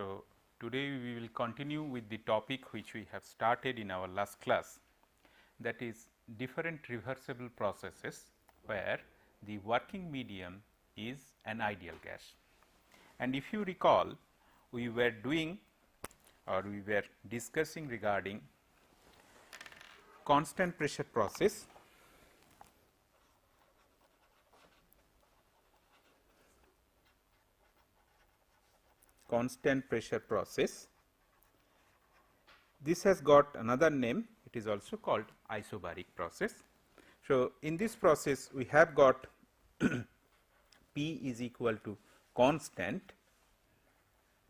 So, today we will continue with the topic which we have started in our last class, that is different reversible processes where the working medium is an ideal gas. And if you recall, we were doing or we were discussing regarding constant pressure process, This has got another name, it is also called isobaric process. So, in this process we have got P is equal to constant,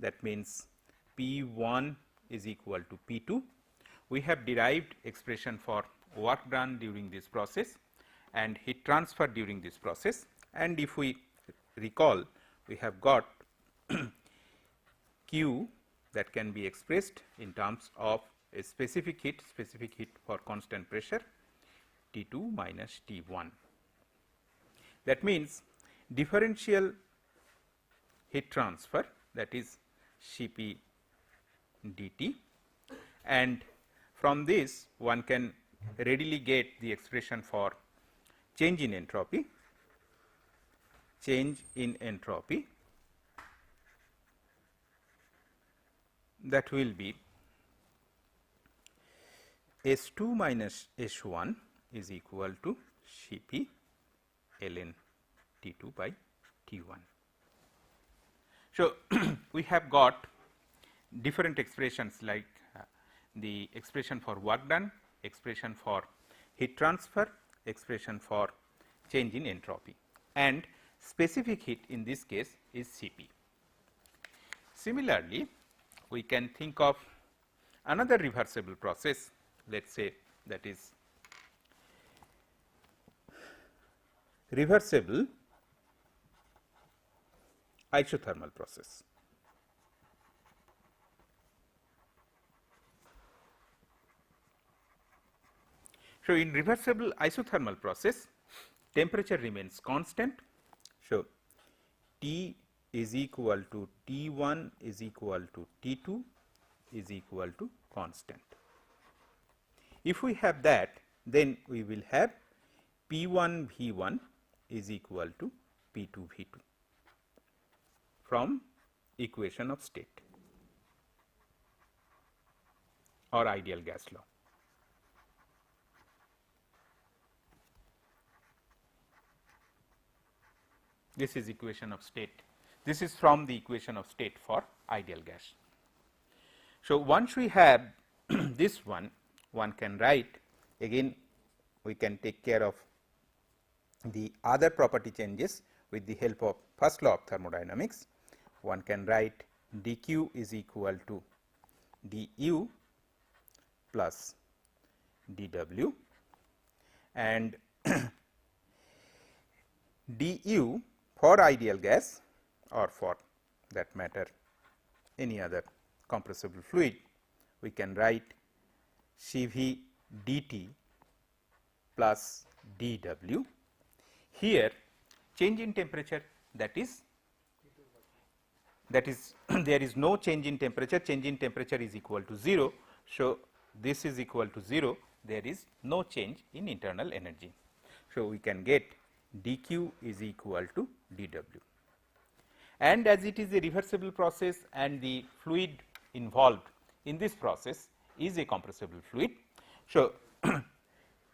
that means P1 is equal to P2. We have derived expression for work done during this process and heat transfer during this process, and if we recall, we have got Q that can be expressed in terms of a specific heat for constant pressure T2 minus T1. That means, differential heat transfer, that is Cp dt, and from this one can readily get the expression for change in entropy, that will be S2 minus S1 is equal to Cp ln T2 by T1. So, we have got different expressions like the expression for work done, expression for heat transfer, expression for change in entropy, and specific heat in this case is Cp. Similarly, we can think of another reversible process, let us say, that is reversible isothermal process. So, in reversible isothermal process, temperature remains constant. So, T is equal to T1 is equal to T2 is equal to constant. If we have that, then we will have P1 V1 is equal to P2 V2 from equation of state or ideal gas law. This is equation of state. This is from the equation of state for ideal gas. So, once we have this one can write, again we can take care of the other property changes with the help of first law of thermodynamics. One can write dq is equal to du plus dw, and du for ideal gas or for that matter any other compressible fluid, we can write Cv dt plus dw. Here change in temperature, that is there is no change in temperature is equal to 0. So, this is equal to 0, there is no change in internal energy. So, we can get dq is equal to dw, and as it is a reversible process and the fluid involved in this process is a compressible fluid. So,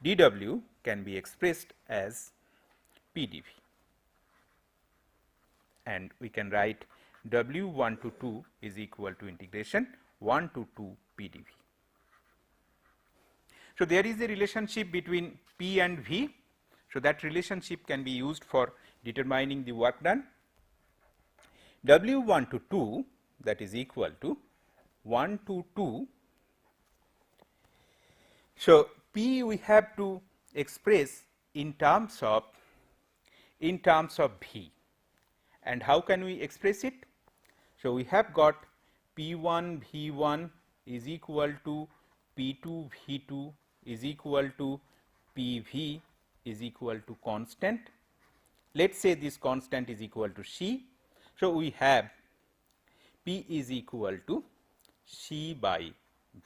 dw can be expressed as pdv, and we can write w1 to 2 is equal to integration 1 to 2 pdv. So, there is a relationship between P and V. So, that relationship can be used for determining the work done. W1 to 2, that is equal to 1 to 2. So, P we have to express in terms of V, and how can we express it? So, we have got P1 V1 is equal to P2 V2 is equal to PV is equal to constant. Let us say this constant is equal to C. So, we have P is equal to C by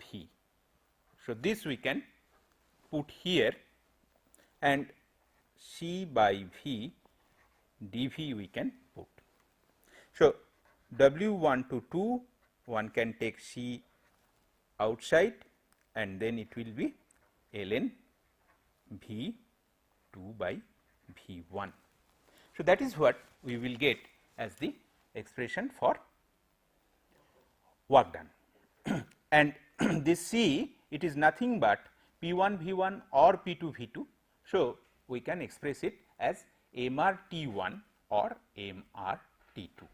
V. So, this we can put here, and C by V dV we can put. So, W1 to 2, one can take C outside, and then it will be ln V 2 by V 1. So, that is what we will get as the expression for work done. And this C, it is nothing but P 1 V 1 or P 2 V 2. So, we can express it as MR T 1 or MR T 2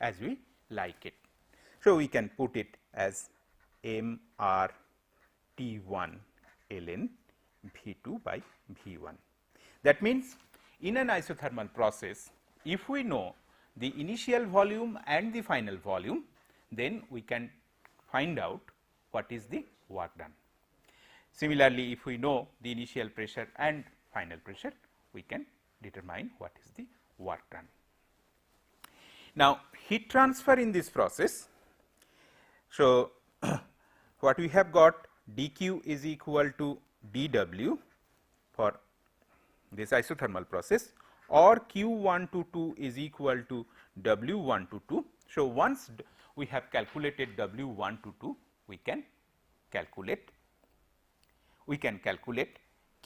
as we like it. So, we can put it as MR T 1 ln V 2 by V 1. That means, in an isothermal process, if we know the initial volume and the final volume, then we can find out what is the work done. Similarly, if we know the initial pressure and final pressure, we can determine what is the work done. Now, heat transfer in this process. So, what we have got, dq is equal to dw for this isothermal process, or q1 to 2 is equal to w1 to 2. So, once we have calculated w1 to 2, we can calculate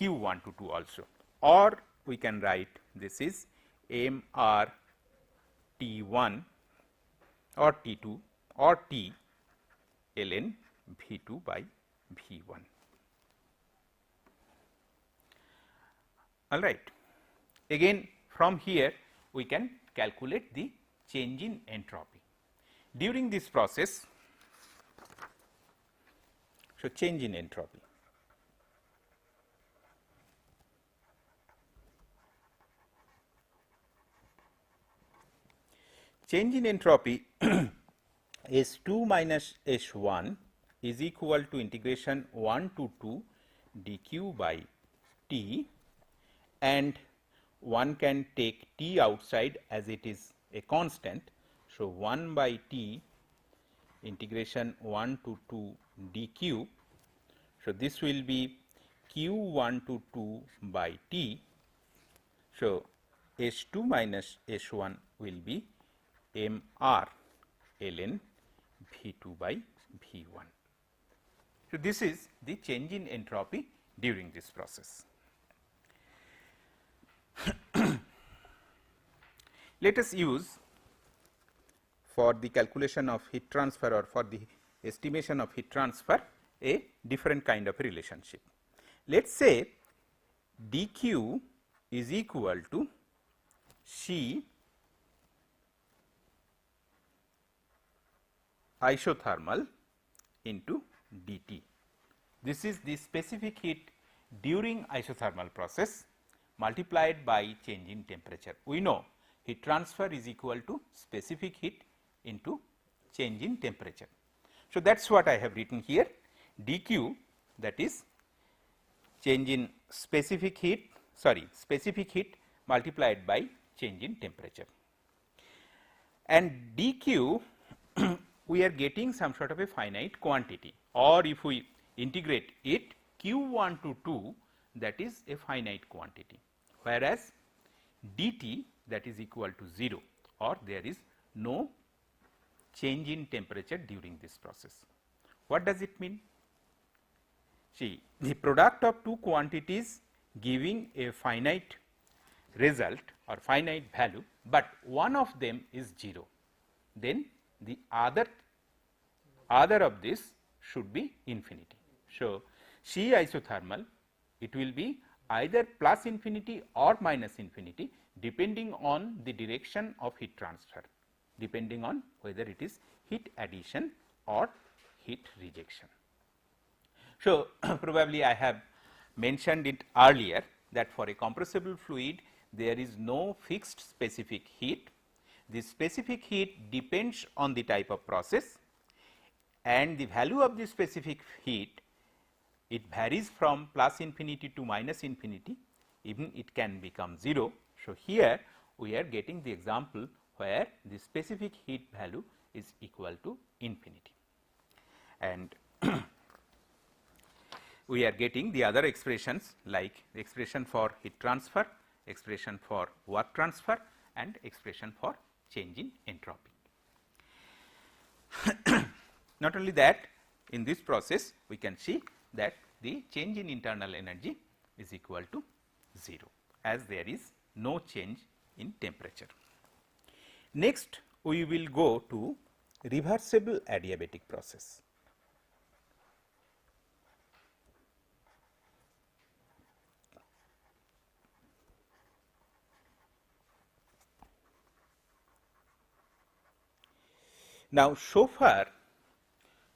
q1 to 2 also, or we can write this is mr T1 or T2 or T ln V2 by V1. All right. Again, from here we can calculate the change in entropy during this process. So, change in entropy. Change in entropy S2 minus S1 is equal to integration 1 to 2 dq by T, and one can take T outside as it is a constant. So, 1 by T integration 1 to 2 dq. So, this will be q1 to 2 by T. So, S2 minus S1 will be mr ln V2 by V1. So, this is the change in entropy during this process. Let us use, for the calculation of heat transfer or for the estimation of heat transfer, a different kind of relationship. Let us say dq is equal to C isothermal into dt. This is the specific heat during isothermal process multiplied by change in temperature. We know heat transfer is equal to specific heat into change in temperature. So, that is what I have written here, dq, that is change in specific heat multiplied by change in temperature, and dq we are getting some sort of a finite quantity, or if we integrate it, q1 to 2, that is a finite quantity, whereas dt that is equal to 0, or there is no change in temperature during this process. What does it mean? See, the product of two quantities giving a finite result or finite value, but one of them is 0, then the other of this should be infinity. So, C isothermal, it will be either plus infinity or minus infinity depending on the direction of heat transfer, depending on whether it is heat addition or heat rejection. So, probably I have mentioned it earlier that for a compressible fluid there is no fixed specific heat. The specific heat depends on the type of process, and the value of the specific heat, it varies from plus infinity to minus infinity, even it can become 0. So, here we are getting the example where the specific heat value is equal to infinity. And we are getting the other expressions like the expression for heat transfer, expression for work transfer and expression for change in entropy. Not only that, in this process we can see that the change in internal energy is equal to 0 as there is no change in temperature. Next we will go to reversible adiabatic process. Now, so far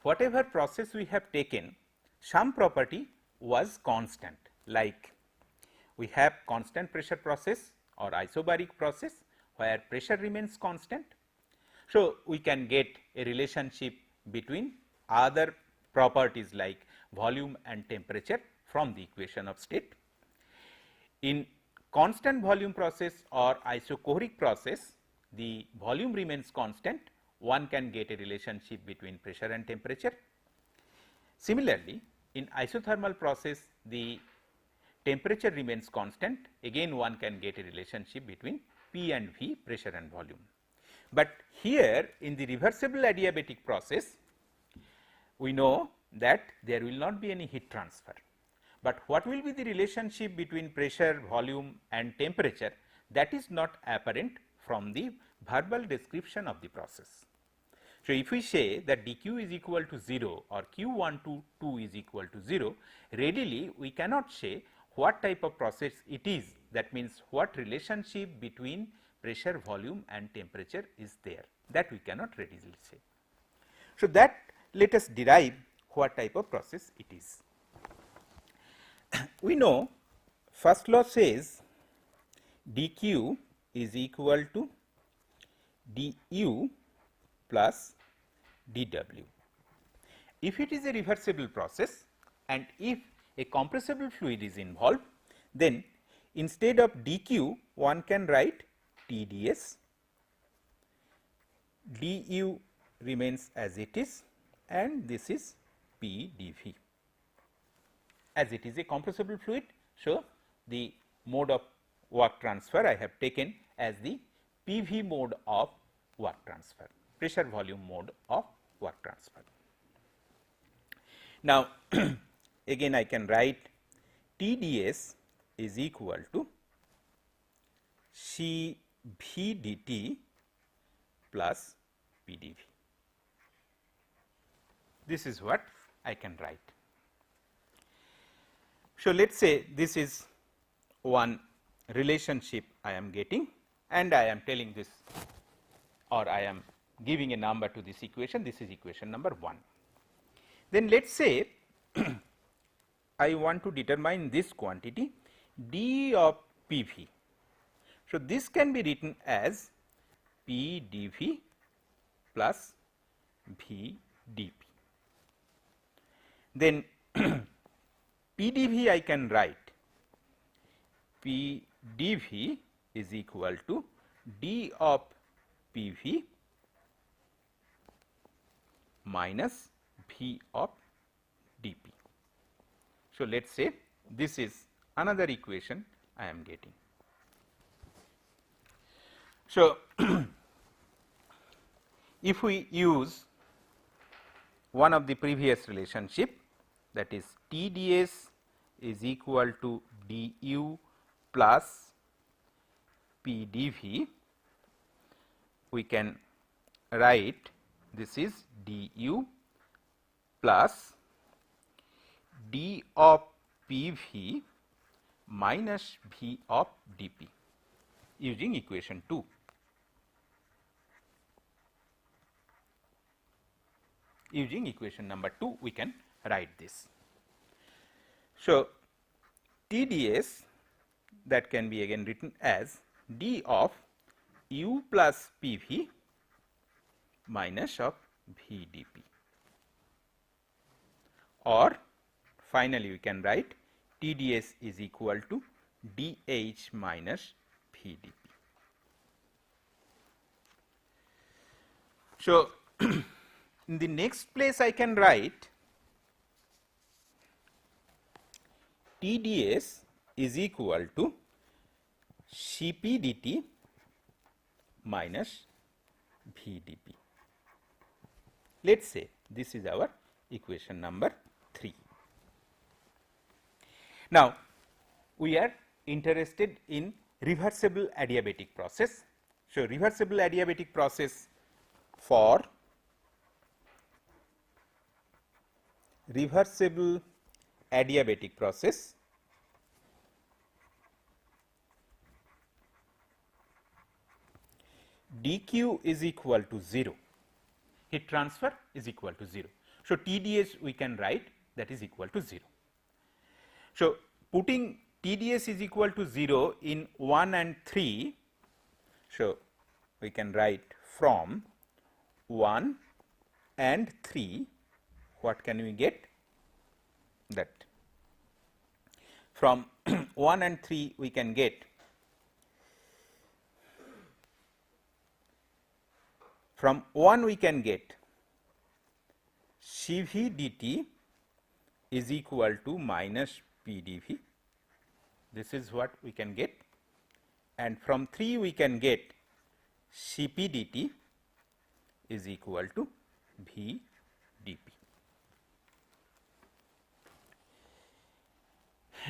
whatever process we have taken, some property was constant, like we have constant pressure process or isobaric process where pressure remains constant. So, we can get a relationship between other properties like volume and temperature from the equation of state. In constant volume process or isochoric process, the volume remains constant, one can get a relationship between pressure and temperature. Similarly, in isothermal process, the temperature remains constant, again one can get a relationship between P and V, pressure and volume. But here in the reversible adiabatic process, we know that there will not be any heat transfer, but what will be the relationship between pressure, volume and temperature, that is not apparent from the verbal description of the process. So, if we say that dq is equal to 0 or q122 is equal to 0, readily we cannot say what type of process it is, that means what relationship between pressure, volume and temperature is there, that we cannot readily say. So, that let us derive what type of process it is. We know first law says dq is equal to du plus dw. If it is a reversible process and if a compressible fluid is involved, then instead of dq one can write Tds, du remains as it is and this is P dV. As it is a compressible fluid, so the mode of work transfer I have taken as the PV mode of work transfer, pressure volume mode of work transfer. Now, again I can write Tds is equal to Cv dt plus Pdv. This is what I can write. So, let us say this is one relationship I am getting and I am telling this, or I am giving a number to this equation, this is equation number 1. Then let us say I want to determine this quantity d of Pv. So, this can be written as P dV plus V dP. Then P dV I can write P dV is equal to d of Pv minus V of dP. So, let us say this is another equation I am getting. So, if we use one of the previous relationship, that is Tds is equal to du plus Pdv, we can write this is du plus d of Pv minus V of dP using equation 2. Using equation number 2 we can write this. So, Tds that can be again written as d of u plus Pv minus of V dP, or finally we can write Tds is equal to dH minus V dP. So, in the next place I can write TdS is equal to Cp dt minus Vdp. Let us say this is our equation number 3. Now, we are interested in reversible adiabatic process. So, reversible adiabatic process for reversible adiabatic process dq is equal to 0, heat transfer is equal to 0. So, TdS we can write that is equal to 0. So, putting TdS is equal to 0 in 1 and 3, so we can write from 1 and 3, what can we get? That from 1 and 3 we can get from 1 we can get Cv dt is equal to minus Pdv, this is what we can get, and from 3 we can get Cp dt is equal to Vdp.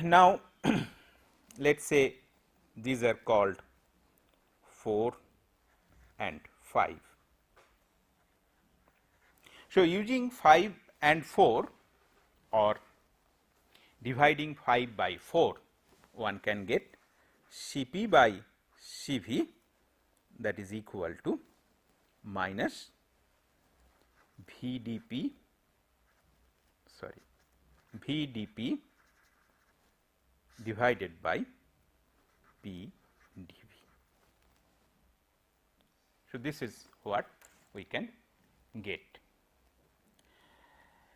Now, let us say these are called 4 and 5. So, using 5 and 4 or dividing 5 by 4, one can get Cp by Cv that is equal to minus Vdp divided by Pdv. So, this is what we can get.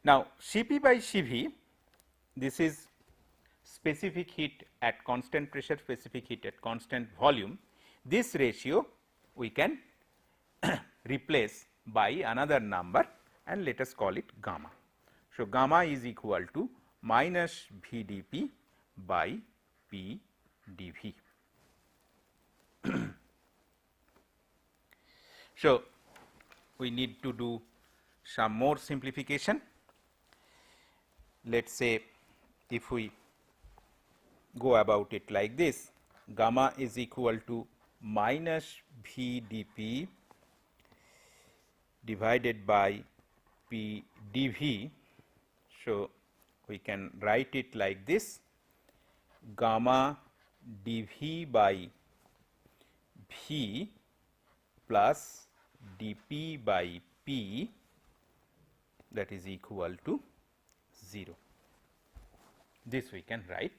Now, Cp by Cv, this is specific heat at constant pressure, specific heat at constant volume. This ratio we can replace by another number and let us call it gamma. So, gamma is equal to minus Vdp by Pdv. So, we need to do some more simplification. Let us say if we go about it like this, gamma is equal to minus Vdp divided by Pdv. So, we can write it like this, gamma dV by V plus dP by P, that is equal to 0. This we can write,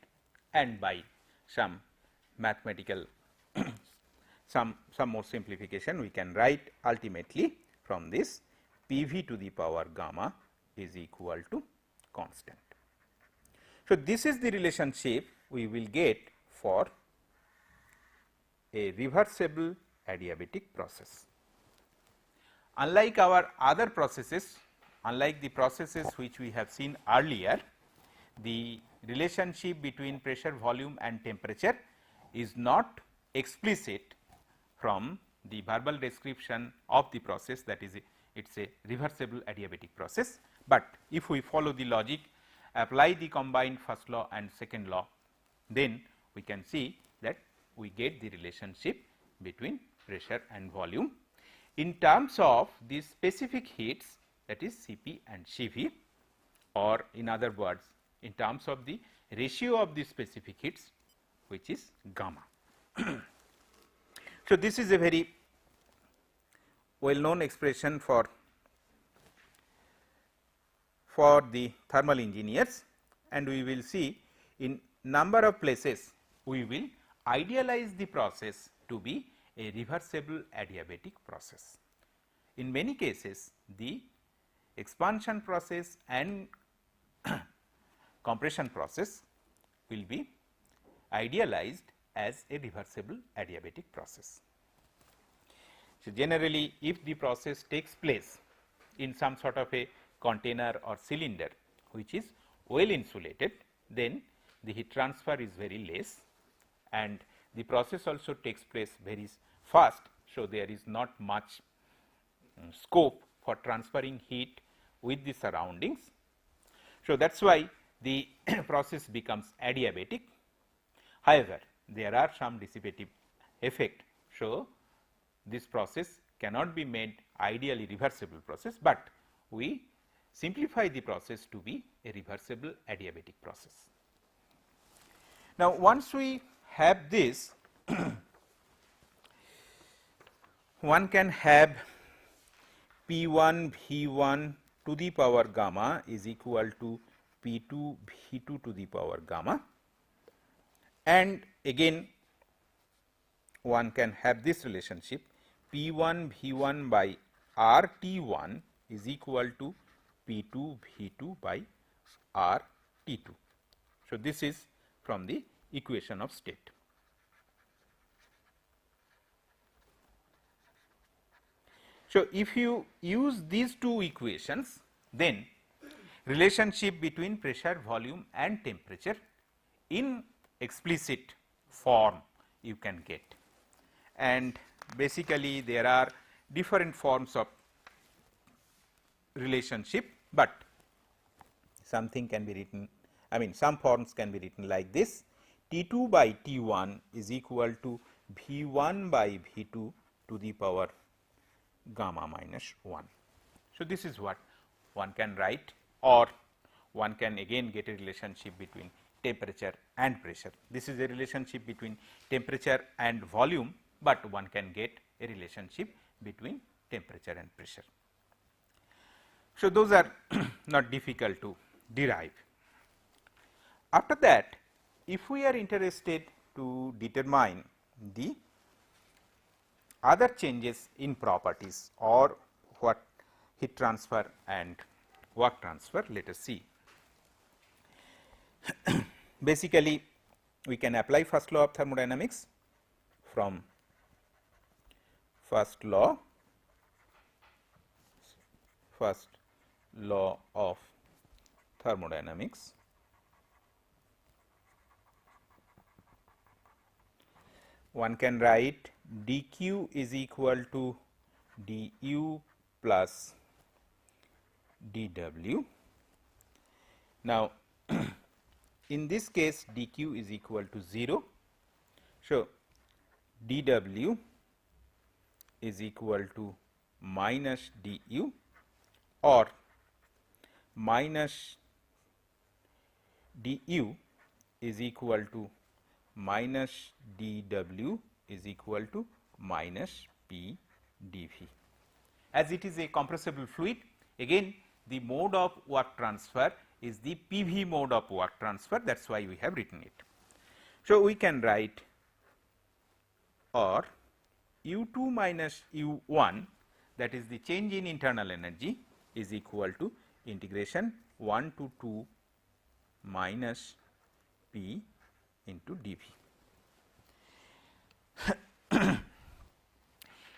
and by some mathematical some more simplification we can write ultimately from this Pv to the power gamma is equal to constant. So, this is the relationship we will get for a reversible adiabatic process. Unlike our other processes, unlike the processes which we have seen earlier, the relationship between pressure, volume and temperature is not explicit from the verbal description of the process, that is it is a reversible adiabatic process. But if we follow the logic, apply the combined first law and second law, then we can see that we get the relationship between pressure and volume in terms of the specific heats, that is Cp and Cv, or in other words in terms of the ratio of the specific heats, which is gamma. So, this is a very well known expression for the thermal engineers, and we will see in number of places we will idealize the process to be a reversible adiabatic process. In many cases, the expansion process and compression process will be idealized as a reversible adiabatic process. So, generally if the process takes place in some sort of a container or cylinder which is well insulated, then the heat transfer is very less and the process also takes place very fast. So, there is not much scope for transferring heat with the surroundings. So, that is why the process becomes adiabatic. However, there are some dissipative effect. So, this process cannot be made ideally reversible process, but we simplify the process to be a reversible adiabatic process. Now, once we have this, one can have P1 V1 to the power gamma is equal to P2 V2 to the power gamma, and again one can have this relationship P1 V1 by RT1 is equal to P2 V2 by RT2. So, this is from the equation of state. So, if you use these two equations, then relationship between pressure, volume and temperature in explicit form you can get, and basically there are different forms of relationship, but something can be written, I mean some forms can be written like this: T2 by T1 is equal to V1 by V2 to the power gamma minus 1. So, this is what one can write, or one can again get a relationship between temperature and pressure. This is a relationship between temperature and volume, but one can get a relationship between temperature and pressure. So, those are not difficult to derive. After that, if we are interested to determine the other changes in properties or what heat transfer and work transfer, let us see. Basically, we can apply first law of thermodynamics. From first law of thermodynamics, one can write dq is equal to du plus dw. Now, in this case dq is equal to 0. So, dw is equal to minus du or minus du is equal to minus dw is equal to minus p dv. As it is a compressible fluid, again the mode of work transfer is the PV mode of work transfer, that is why we have written it. So, we can write or U2 minus U1, that is the change in internal energy, is equal to integration 1 to 2 minus P into dV.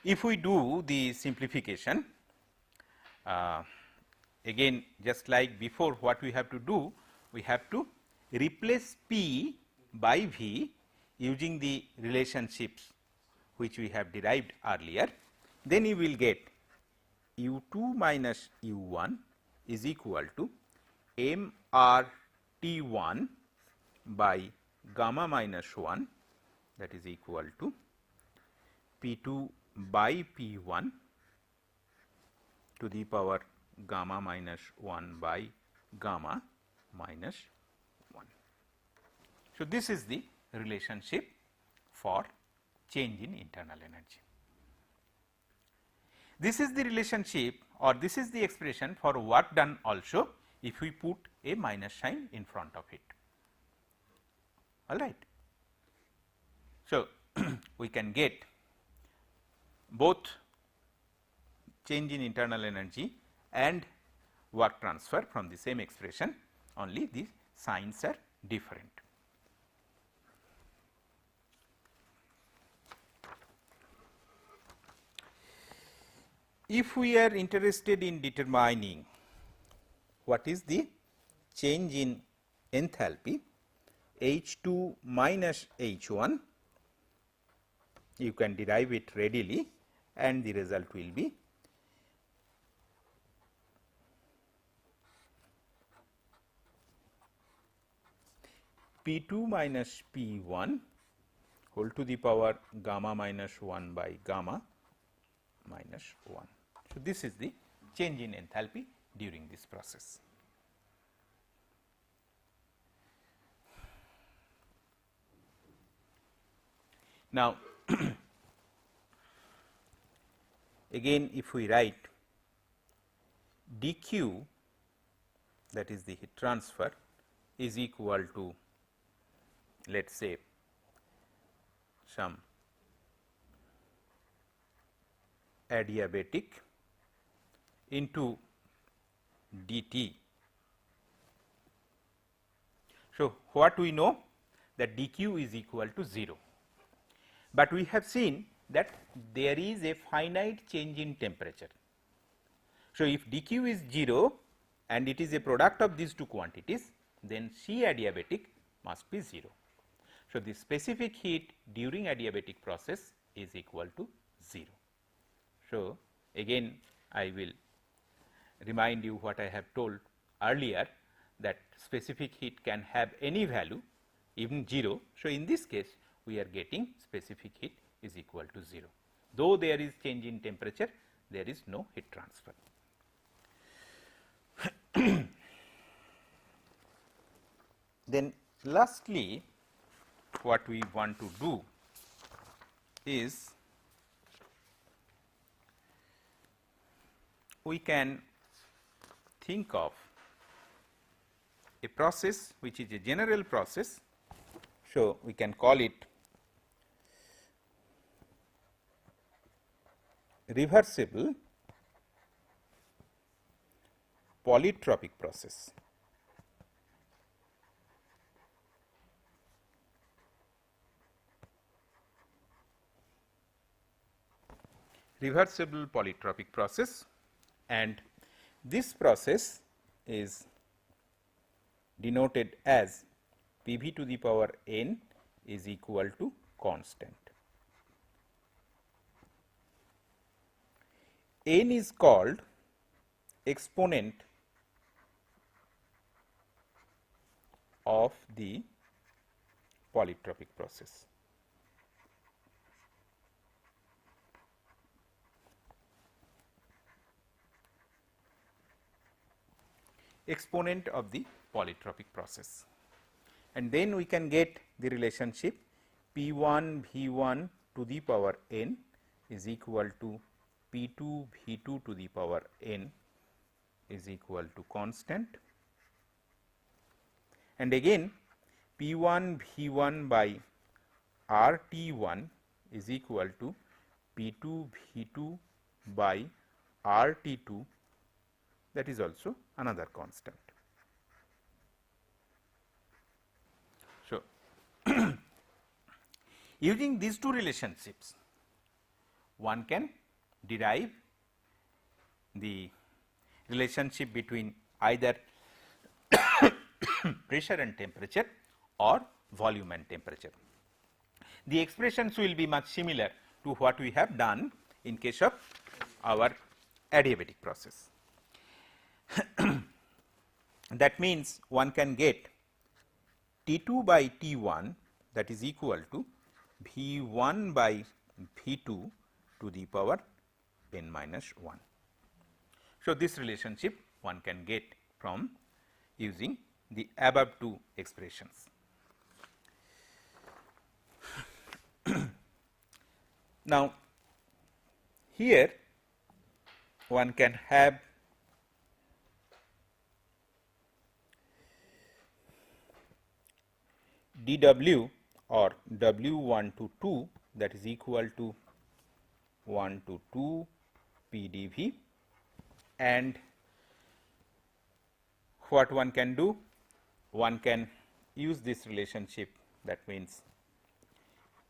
If we do the simplification, again just like before, what we have to do, we have to replace P by V using the relationships which we have derived earlier. Then you will get U2 minus U1 is equal to MRT1 by gamma minus 1, that is equal to P2 by P1 to the power gamma minus 1 by gamma minus 1. So, this is the relationship for change in internal energy. This is the relationship, or this is the expression for work done also if we put a minus sign in front of it. All right. So, we can get both change in internal energy and work transfer from the same expression, only the signs are different. if we are interested in determining what is the change in enthalpy H2 minus H1, you can derive it readily and the result will be P2 minus P1 whole to the power gamma minus 1 by gamma minus 1. So, this is the change in enthalpy during this process. Now, again if we write dq, that is the heat transfer, is equal to, let us say, some adiabatic into dt. So, what we know that dq is equal to 0, but we have seen that there is a finite change in temperature. So, if dq is 0 and it is a product of these two quantities, then C adiabatic must be 0. So, the specific heat during adiabatic process is equal to 0. So, again I will remind you what I have told earlier, that specific heat can have any value, even 0. So, in this case we are getting specific heat is equal to 0. Though there is change in temperature, there is no heat transfer. Then lastly, what we want to do is we can think of a process which is a general process. So, we can call it reversible polytropic process. Reversible polytropic process, and this process is denoted as Pv to the power n is equal to constant. N is called exponent of the polytropic process. Exponent of the polytropic process, and then we can get the relationship P1 V1 to the power n is equal to P2 V2 to the power n is equal to constant, and again P1 V1 by RT1 is equal to P2 V2 by RT2, that is also another constant. So, using these two relationships, one can derive the relationship between either pressure and temperature or volume and temperature. The expressions will be much similar to what we have done in case of our adiabatic process. That means one can get T2 by T1, that is equal to V1 by V2 to the power n minus 1. So, this relationship one can get from using the above two expressions. Now, here one can have dW or W1 to 2, that is equal to 1 to 2 PdV, and what one can do? One can use this relationship, that means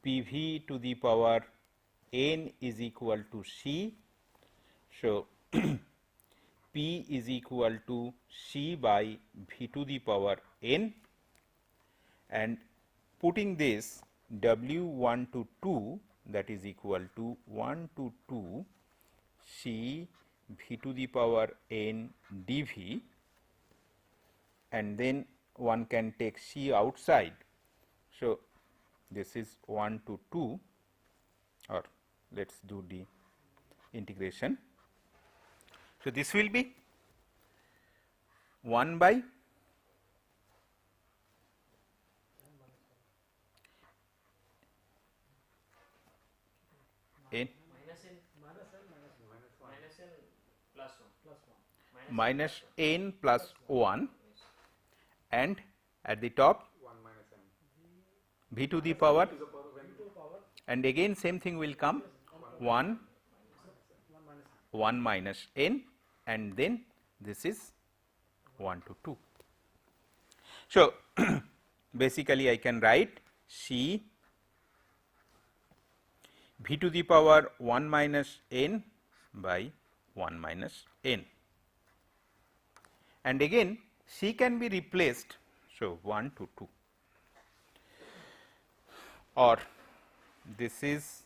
PV to the power n is equal to C. So, P is equal to C by V to the power n, and putting this W1 to 2, that is equal to 1 to 2 C V to the power n dV, and then one can take C outside. So, this is 1 to 2, or let us do the integration. So, this will be 1 by n minus n plus 1, and at the top V to the power, and again same thing will come 1 minus n, and then this is 1 to 2. So, basically I can write C V to the power 1 minus n by 1 minus n, and again C can be replaced. So, 1 to 2, or this is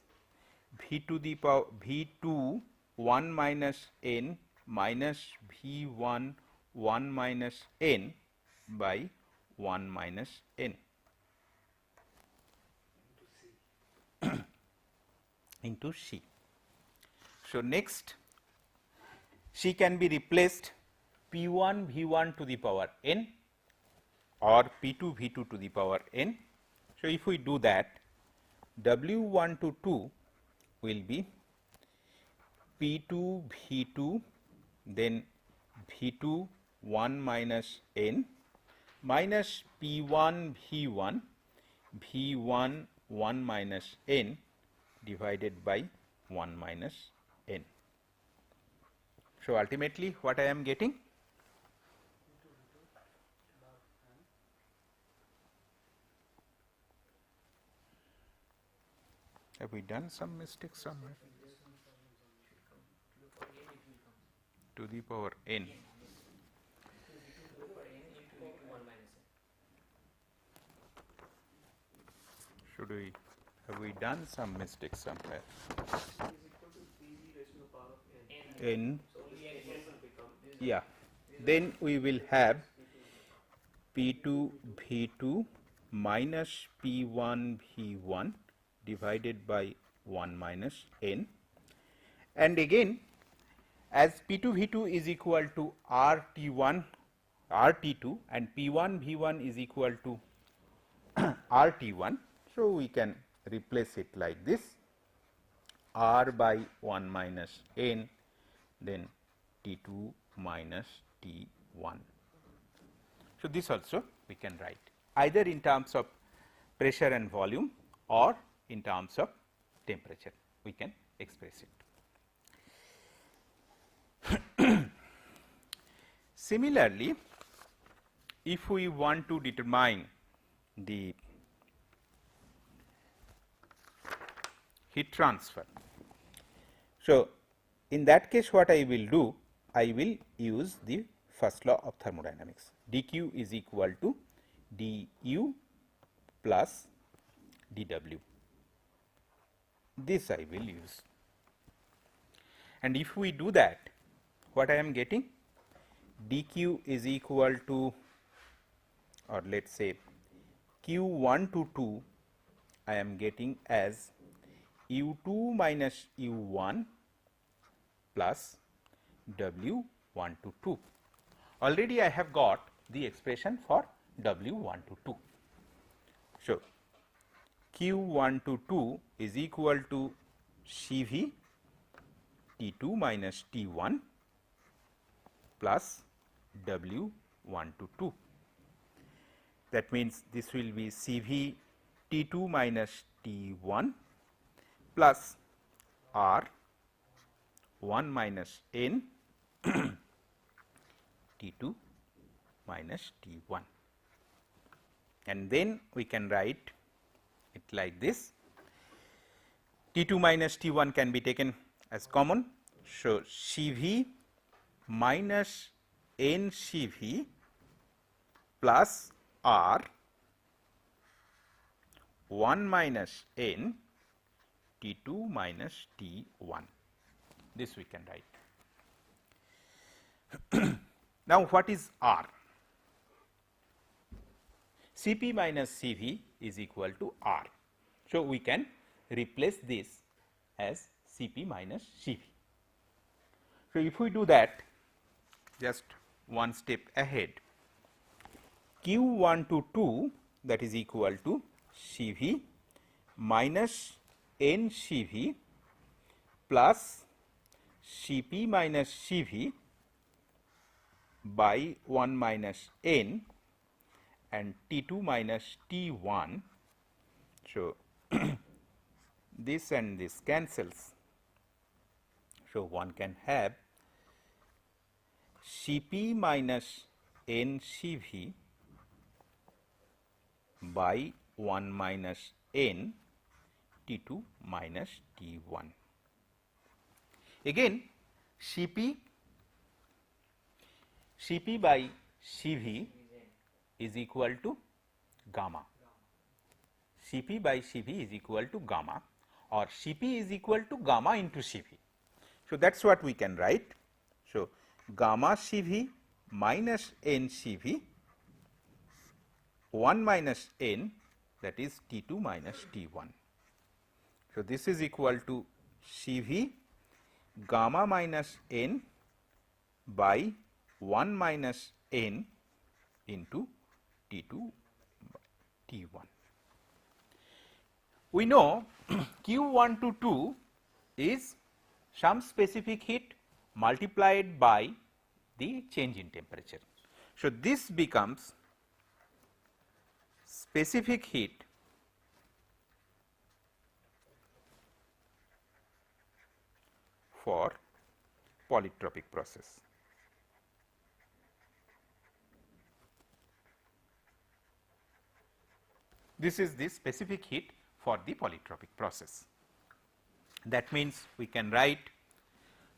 V to the power V2 1 minus n minus V1 1 minus n by 1 minus n into C. So, next C can be replaced P1 V1 to the power n or P2 V2 to the power n. So, if we do that, W1 to 2 will be P2 V2, then V2 1 minus n minus P1 V1 V1 1 minus n divided by 1 minus n. So, ultimately what I am getting? Have we done some mistake somewhere? To the power n. Should we, have we done some mistake somewhere? N. Yeah. Then we will have P2 V2 minus P1 V1 divided by 1 minus n, and again as P2 V2 is equal to RT1 RT2 and P1 V1 is equal to RT1. So, we can replace it like this, R by 1 minus n, then T2 minus T1. So, this also we can write either in terms of pressure and volume or in terms of temperature, we can express it. Similarly, if we want to determine the heat transfer, so in that case what I will do, I will use the first law of thermodynamics, dq is equal to du plus dw. This I will use, and if we do that, what I am getting? dq is equal to, or let us say q1 to 2, I am getting as u2 minus u1 plus w1 to 2. Already I have got the expression for w1 to 2. So, q1 to 2 is equal to Cv T2 minus T1 plus W1 to 2. That means, this will be Cv T2 minus T1 plus R 1 minus N T2 minus T1, and then we can write it like this. T2 minus T1 can be taken as common. So, Cv minus Ncv plus R 1 minus N T2 minus T1. This we can write. Now, what is R? Cp minus Cv is equal to R. So, we can replace this as Cp minus Cv. So, if we do that, just one step ahead, Q1 to 2, that is equal to Cv minus Ncv plus Cp minus Cv by 1 minus N and T2 minus T1. So, this and this cancels. So, one can have Cp minus Ncv by 1 minus N T2 minus T1. Again, Cp by Cv is equal to gamma. Cp by Cv is equal to gamma, or Cp is equal to gamma into Cv. So, that is what we can write. So, gamma Cv minus Ncv 1 minus N, that is T2 minus T1. So, this is equal to Cv gamma minus N by 1 minus N into T2 T1. We know Q1 to 2 is some specific heat multiplied by the change in temperature. So, this becomes specific heat for polytropic process. This is the specific heat for the polytropic process. That means, we can write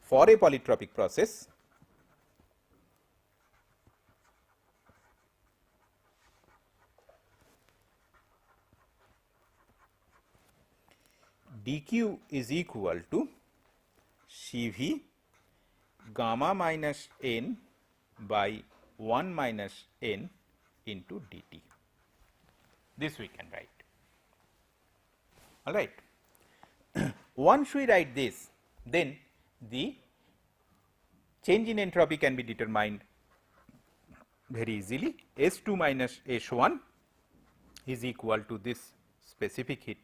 for a polytropic process, dq is equal to Cv gamma minus N by 1 minus N into dt. This we can write. All right. Once we write this, then the change in entropy can be determined very easily. S2 minus S1 is equal to this specific heat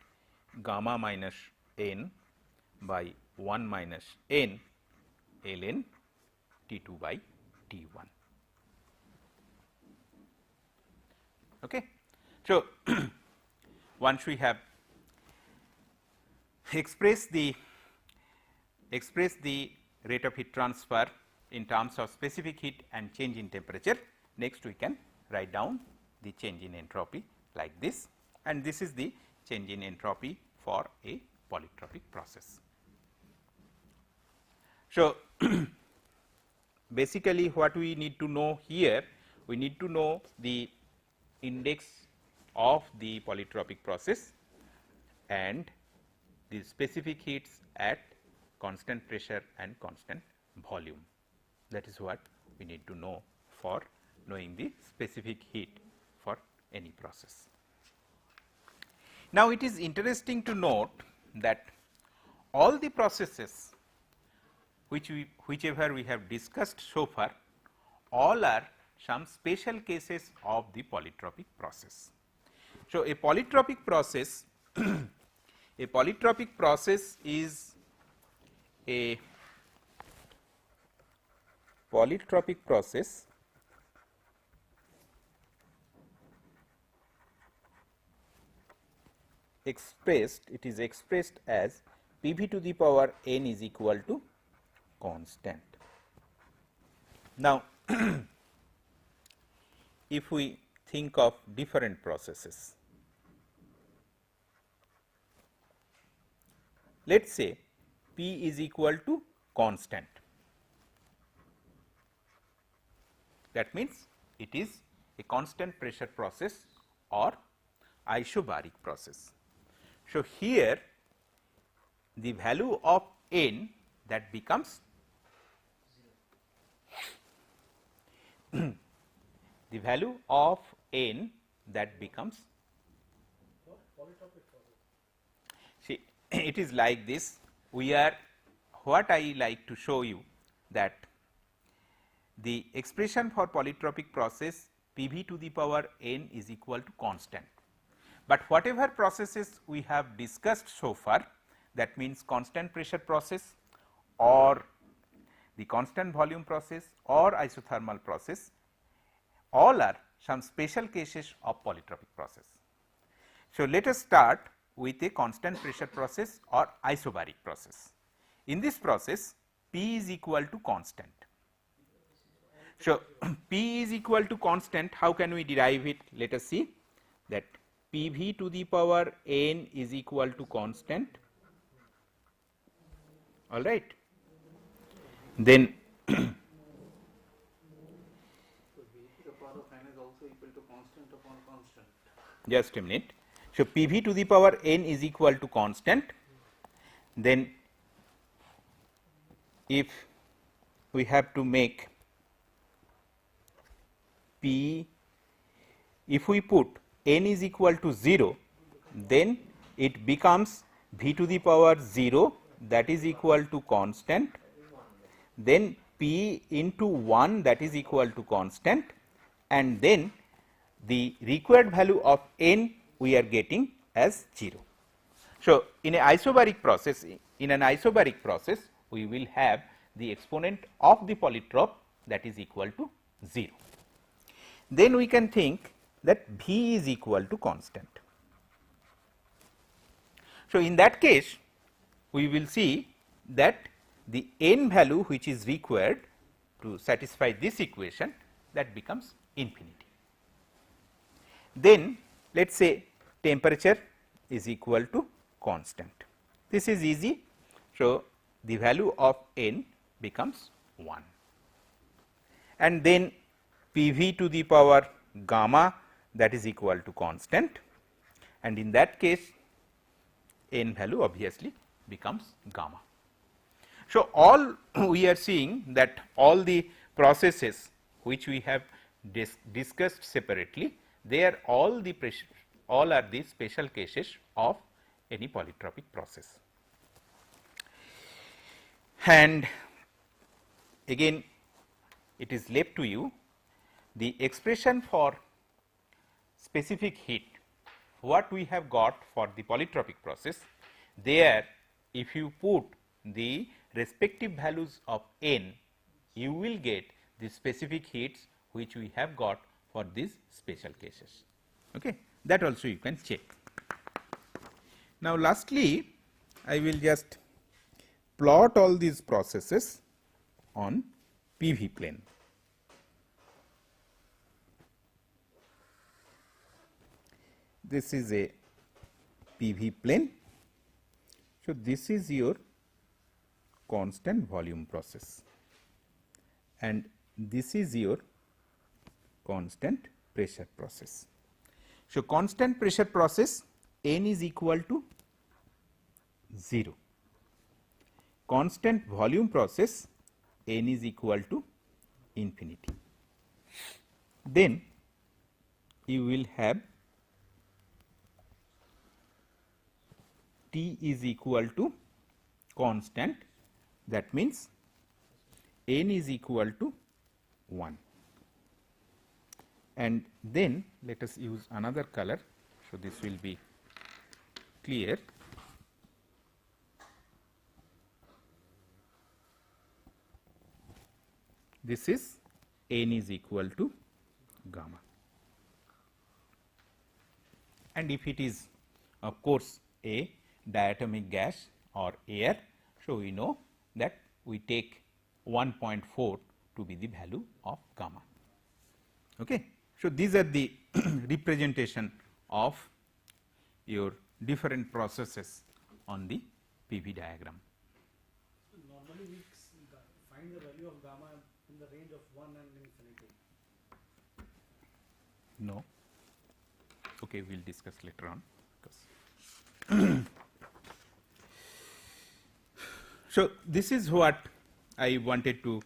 gamma minus N by 1 minus N ln T2 by T1. Okay. So, once we have expressed the rate of heat transfer in terms of specific heat and change in temperature, next we can write down the change in entropy like this, and this is the change in entropy for a polytropic process. So, basically what we need to know here, we need to know the index of the polytropic process and the specific heats at constant pressure and constant volume. That is what we need to know for knowing the specific heat for any process. Now, it is interesting to note that all the processes whichever we have discussed so far, all are some special cases of the polytropic process. So, a polytropic process a polytropic process is a polytropic process it is expressed as Pv to the power n is equal to constant. Now, if we think of different processes, let us say P is equal to constant. That means, it is a constant pressure process or isobaric process. So, here the value of n that becomes the value of n that becomes, see, it is like this. We are, what I like to show you, that the expression for polytropic process Pv to the power n is equal to constant. But whatever processes we have discussed so far, that means constant pressure process or the constant volume process or isothermal process, all are some special cases of polytropic process. So, let us start with a constant pressure process or isobaric process. In this process, P is equal to constant. So, P is equal to constant. How can we derive it? Let us see that Pv to the power n is equal to constant, all right. Then So, V to the power of n is also equal to constant upon constant. just a minute. So, Pv to the power n is equal to constant. Then if we have to make P, if we put n is equal to 0, then it becomes V to the power 0, that is equal to constant, then P into 1, that is equal to constant, and then the required value of n we are getting as 0. So, in an isobaric process, we will have the exponent of the polytrop that is equal to 0. Then we can think that V is equal to constant. So, in that case, we will see that the n value which is required to satisfy this equation, that becomes infinity. Then let us say temperature is equal to constant. This is easy. So, the value of n becomes 1, and then Pv to the power gamma, that is equal to constant, and in that case n value obviously becomes gamma. So, all we are seeing that all the processes which we have discussed separately, they are all the special cases of any polytropic process. And again, it is left to you the expression for specific heat, what we have got for the polytropic process. There, if you put the respective values of n, you will get the specific heats which we have got for these special cases. Okay. That also you can check. Now, lastly, I will just plot all these processes on PV plane. This is a PV plane. So, this is your constant volume process, and this is your constant pressure process. So, constant pressure process n is equal to 0, constant volume process n is equal to infinity. Then you will have T is equal to constant, that means n is equal to 1. And then let us use another color. So, this will be clear. This is n is equal to gamma, and if it is of course a diatomic gas or air, so we know that we take 1.4 to be the value of gamma. Okay. So, these are the representation of your different processes on the PV diagram. So, normally find the value of gamma in the range of 1 and infinity. No. Okay, we will discuss later on. Because so, this is what I wanted to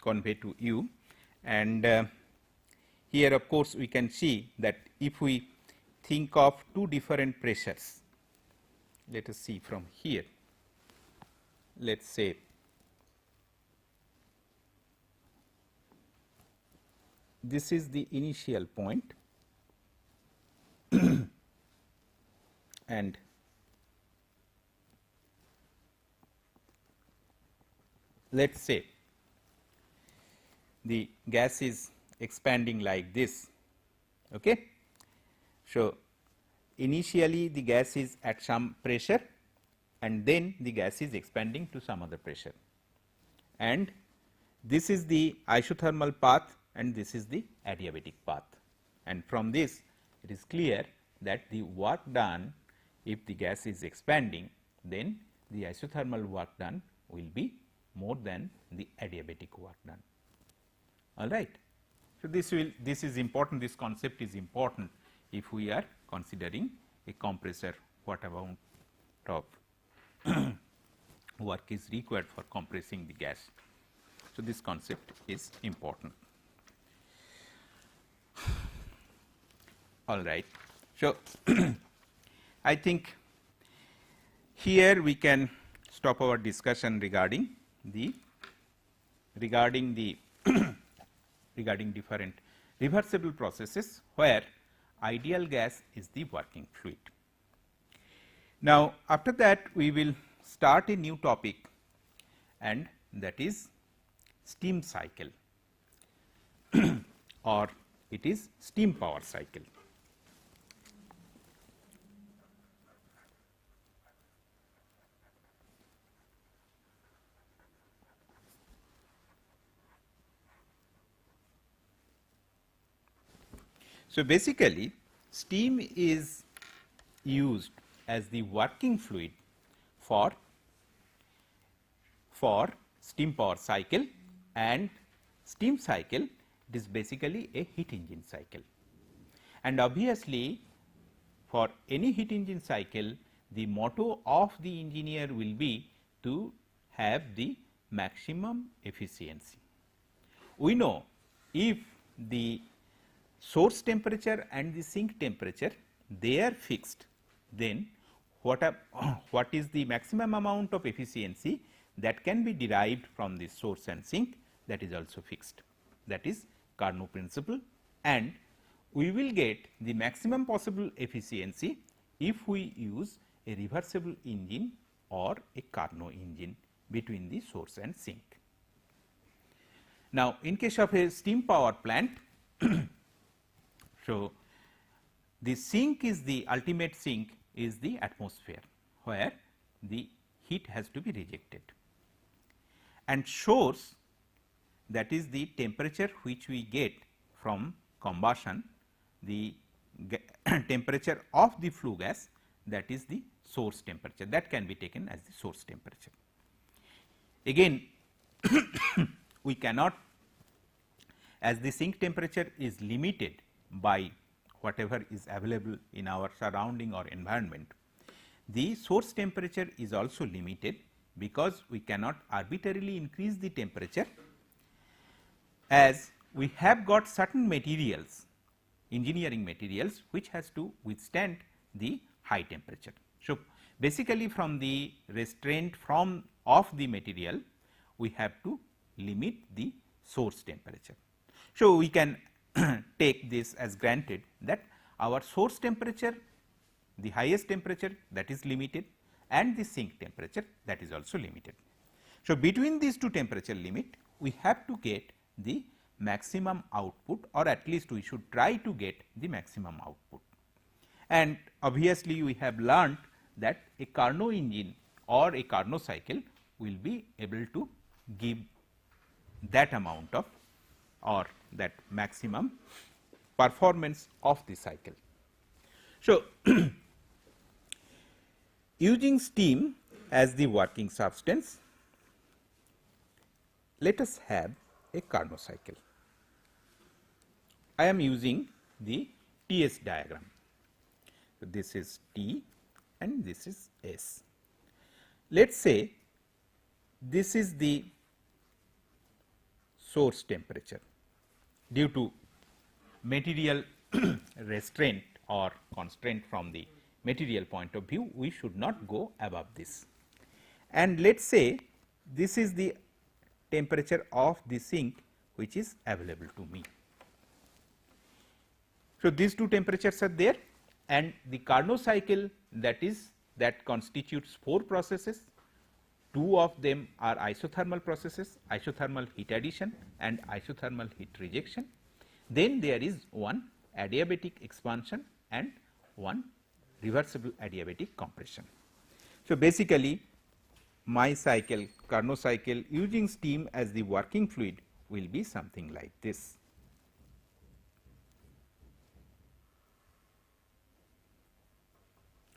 convey to you, and here of course, we can see that if we think of two different pressures, let us see from here, let us say this is the initial point and let us say the gas is expanding like this. Okay. So, initially the gas is at some pressure and then the gas is expanding to some other pressure, and this is the isothermal path and this is the adiabatic path, and from this it is clear that the work done, if the gas is expanding, then the isothermal work done will be more than the adiabatic work done. All right. So, this is important, this concept is important if we are considering a compressor, what amount of work is required for compressing the gas. So, this concept is important. All right. So, I think here we can stop our discussion regarding regarding different reversible processes where ideal gas is the working fluid. Now, after that we will start a new topic, and that is steam cycle or it is steam power cycle. So, basically steam is used as the working fluid for steam power cycle, and steam cycle, it is basically a heat engine cycle, and obviously for any heat engine cycle the motto of the engineer will be to have the maximum efficiency. We know if the source temperature and the sink temperature they are fixed, then what is the maximum amount of efficiency that can be derived from the source and sink, that is also fixed, that is Carnot principle, and we will get the maximum possible efficiency if we use a reversible engine or a Carnot engine between the source and sink. Now, in case of a steam power plant, so the sink is the ultimate sink is the atmosphere where the heat has to be rejected, and source, that is the temperature which we get from combustion, the temperature of the flue gas, that is the source temperature, that can be taken as the source temperature. Again we cannot, as the sink temperature is limited by whatever is available in our surrounding or environment, the source temperature is also limited, because we cannot arbitrarily increase the temperature, as we have got certain materials, engineering materials, which has to withstand the high temperature. So, basically from the restraint of the material, we have to limit the source temperature. So, we can take this as granted that our source temperature, the highest temperature, that is limited, and the sink temperature, that is also limited. So, between these two temperature limit, we have to get the maximum output, or at least we should try to get the maximum output. And obviously, we have learnt that a Carnot engine or a Carnot cycle will be able to give that amount of, or that maximum performance of the cycle. So, using steam as the working substance, let us have a Carnot cycle. I am using the TS diagram. So, this is T and this is S. Let us say this is the source temperature. Due to material restraint or constraint from the material point of view, we should not go above this. And let us say this is the temperature of the sink which is available to me. So, these two temperatures are there, and the Carnot cycle that constitutes 4 processes. 2 of them are isothermal processes, isothermal heat addition and isothermal heat rejection. Then there is one adiabatic expansion and one reversible adiabatic compression. So, basically my cycle, Carnot cycle using steam as the working fluid will be something like this.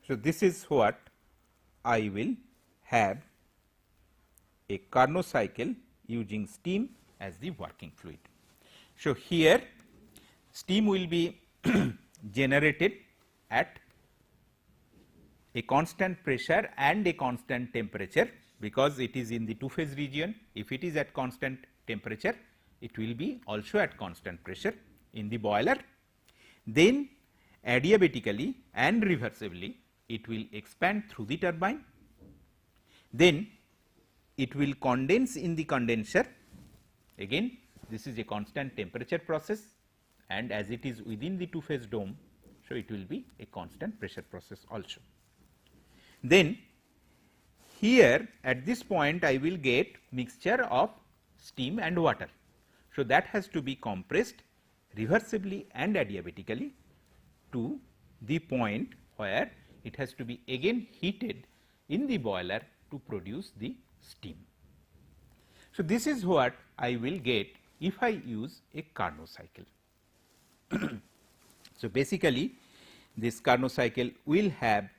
So, this is what I will have a Carnot cycle using steam as the working fluid. So, here steam will be generated at a constant pressure and a constant temperature, because it is in the 2-phase region. If it is at constant temperature, it will be also at constant pressure in the boiler. Then adiabatically and reversibly it will expand through the turbine. Then it will condense in the condenser. Again, this is a constant temperature process, and as it is within the 2-phase dome, so it will be a constant pressure process also. Then here at this point I will get mixture of steam and water. So, that has to be compressed reversibly and adiabatically to the point where it has to be again heated in the boiler to produce the steam. So, this is what I will get if I use a Carnot cycle. So, basically this Carnot cycle will have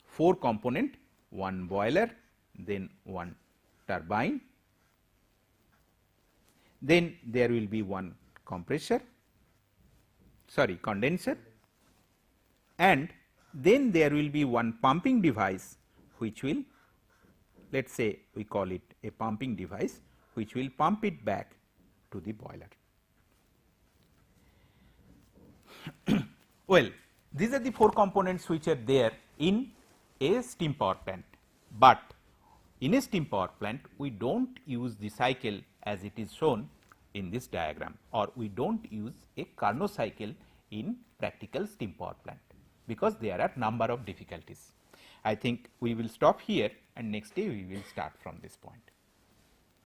4 component, one boiler, then one turbine, then there will be one condenser, and then there will be one pumping device which will, let us say we call it a pumping device, which will pump it back to the boiler. Well, these are the 4 components which are there in a steam power plant, but in a steam power plant we do not use the cycle as it is shown in this diagram, or we do not use a Carnot cycle in practical steam power plant, because there are number of difficulties. I think we will stop here, and next day we will start from this point.